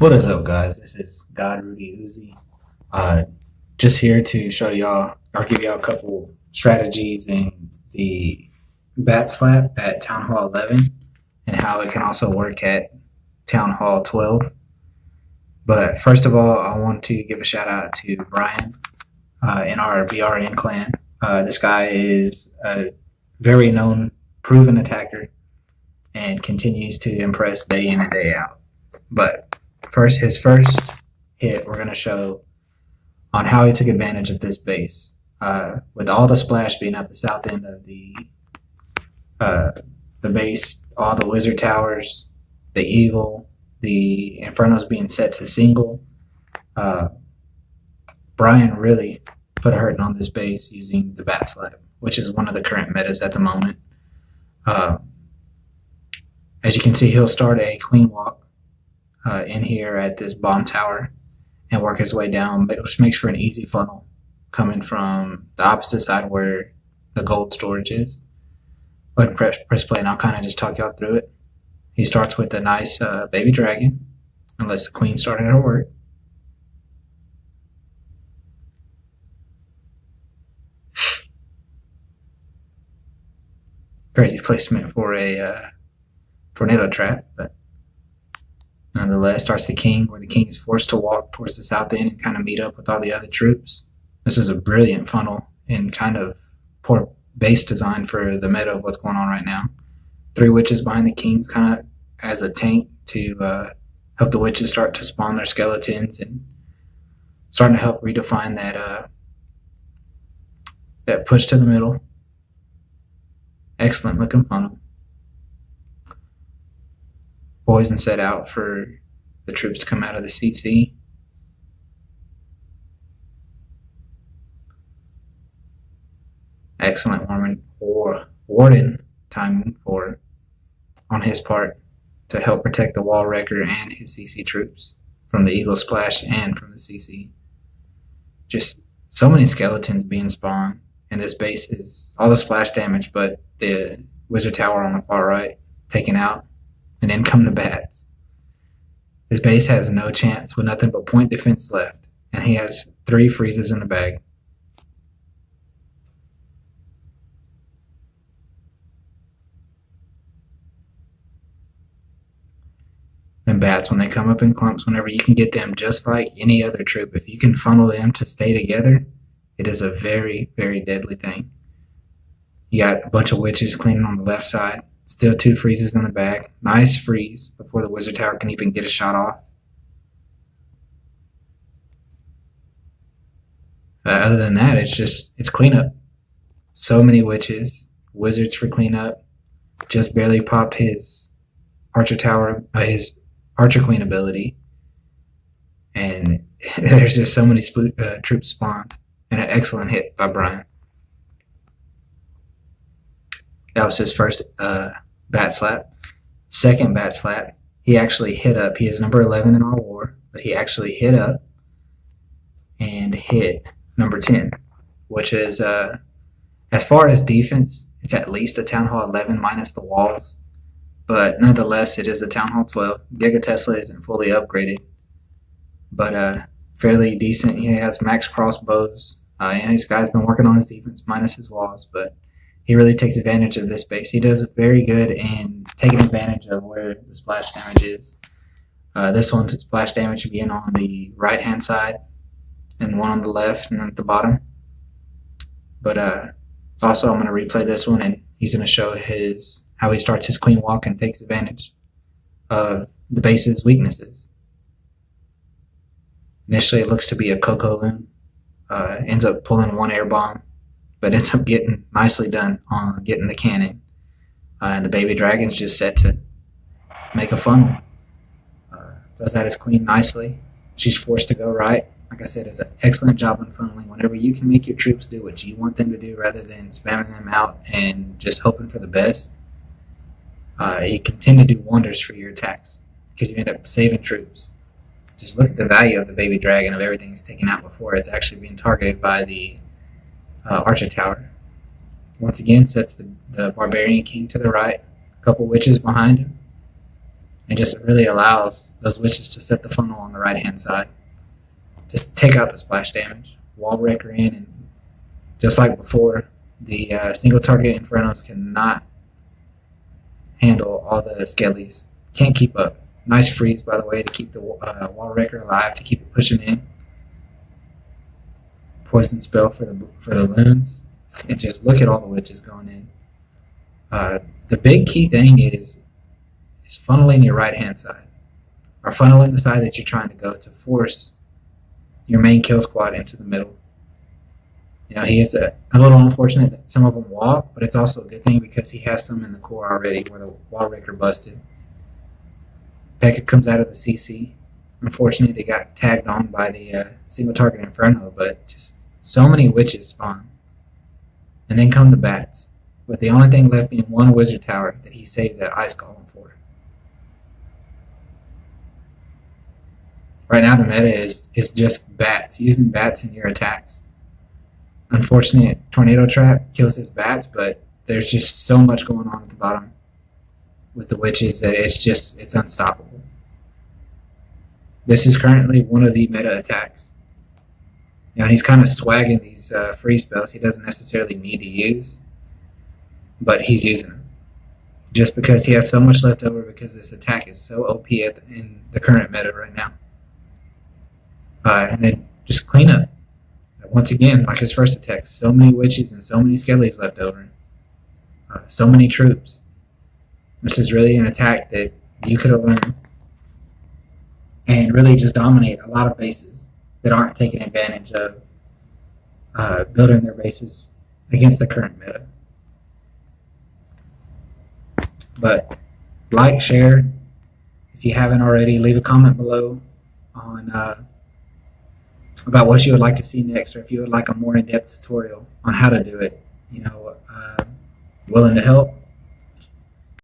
What is up, guys? This is GodRudyUzi. Uh, just here to show y'all or give y'all a couple strategies in the Batslap at Town Hall 11 and how it can also work at Town Hall 12. But first of all, I want to give a shout out to Brian in our B.R.N clan. This guy is a very known, proven attacker and continues to impress day in and day out. But his first hit, we're going to show on how he took advantage of this base. With all the splash being at the south end of the base, all the wizard towers, the eagle, the infernos being set to single, Brian really put a hurting on this base using the Batslap, which is one of the current metas at the moment. As you can see, he'll start a queen walk in here at this bomb tower and work his way down, which makes for an easy funnel coming from the opposite side where the gold storage is. Go ahead and press play and I'll kind of just talk y'all through it. He starts with a nice baby dragon, unless the queen started her work. Crazy placement for a tornado trap, but nonetheless, starts the king, where the king is forced to walk towards the south end and kind of meet up with all the other troops. This is a brilliant funnel and kind of poor base design for the meta of what's going on right now. 3 witches behind the kings kind of as a tank to help the witches start to spawn their skeletons and starting to help redefine that push to the middle. Excellent looking funnel. Poison set out for the troops to come out of the CC. Excellent warden timing on his part to help protect the wall wrecker and his CC troops from the eagle splash and from the CC. Just so many skeletons being spawned, and this base is all the splash damage, but the wizard tower on the far right taken out. And in come the bats. His base has no chance with nothing but point defense left, and he has 3 freezes in the bag. And bats, when they come up in clumps, whenever you can get them just like any other troop, if you can funnel them to stay together, it is a very, very deadly thing. You got a bunch of witches cleaning on the left side. Still 2 freezes in the bag. Nice freeze before the wizard tower can even get a shot off. Other than that, it's cleanup. So many witches, wizards for cleanup. Just barely popped his archer tower, his archer queen ability, and there's just so many troops spawned, and an excellent hit by Brian. That was his first Batslap. Second Batslap, he actually hit up. He is number 11 in our war, but he actually hit up and hit number 10, which is, as far as defense, it's at least a Town Hall 11 minus the walls, but nonetheless, it is a Town Hall 12. Giga Tesla isn't fully upgraded, but fairly decent. He has max crossbows, and this guy's been working on his defense minus his walls, but he really takes advantage of this base. He does very good in taking advantage of where the splash damage is. This one's splash damage being on the right-hand side and one on the left and at the bottom. But also I'm going to replay this one, and he's going to show how he starts his queen walk and takes advantage of the base's weaknesses. Initially it looks to be a Coco Loon. Ends up pulling 1 air bomb, but ends up getting nicely done on getting the cannon. And the baby dragon's just set to make a funnel. Does that as queen nicely. She's forced to go right. Like I said, it's an excellent job on funneling. Whenever you can make your troops do what you want them to do rather than spamming them out and just hoping for the best, you can tend to do wonders for your attacks because you end up saving troops. Just look at the value of the baby dragon of everything that's taken out before it's actually being targeted by the archer tower. Once again, sets the barbarian king to the right, a couple witches behind him, and just really allows those witches to set the funnel on the right hand side. Just take out the splash damage, wall wrecker in, and just like before, the single target Infernos cannot handle all the skellies. Can't keep up. Nice freeze, by the way, to keep the wall wrecker alive, to keep it pushing in. Poison spell for the loons, and just look at all the witches going in. The big key thing is funneling your right hand side, or funneling the side that you're trying to go to force your main kill squad into the middle. You know, he is a little unfortunate that some of them walk, but it's also a good thing because he has some in the core already where the wall wrecker busted. Pekka comes out of the CC. Unfortunately, they got tagged on by the single target Inferno, but just so many witches spawn. And then come the bats, with the only thing left being one wizard tower that he saved the ice golem for. Right now the meta is just bats, using bats in your attacks. Unfortunate tornado trap kills his bats, but there's just so much going on at the bottom with the witches that it's unstoppable. This is currently one of the meta attacks. You know, he's kind of swagging these free spells he doesn't necessarily need to use, but he's using them just because he has so much left over because this attack is so OP in the current meta right now. And then just clean up. Once again, like his first attack, so many witches and so many skellies left over. So many troops. This is really an attack that you could have learned and really just dominate a lot of bases that aren't taking advantage of building their bases against the current meta. But like, share, if you haven't already, leave a comment below on about what you would like to see next, or if you would like a more in-depth tutorial on how to do it. You know, willing to help.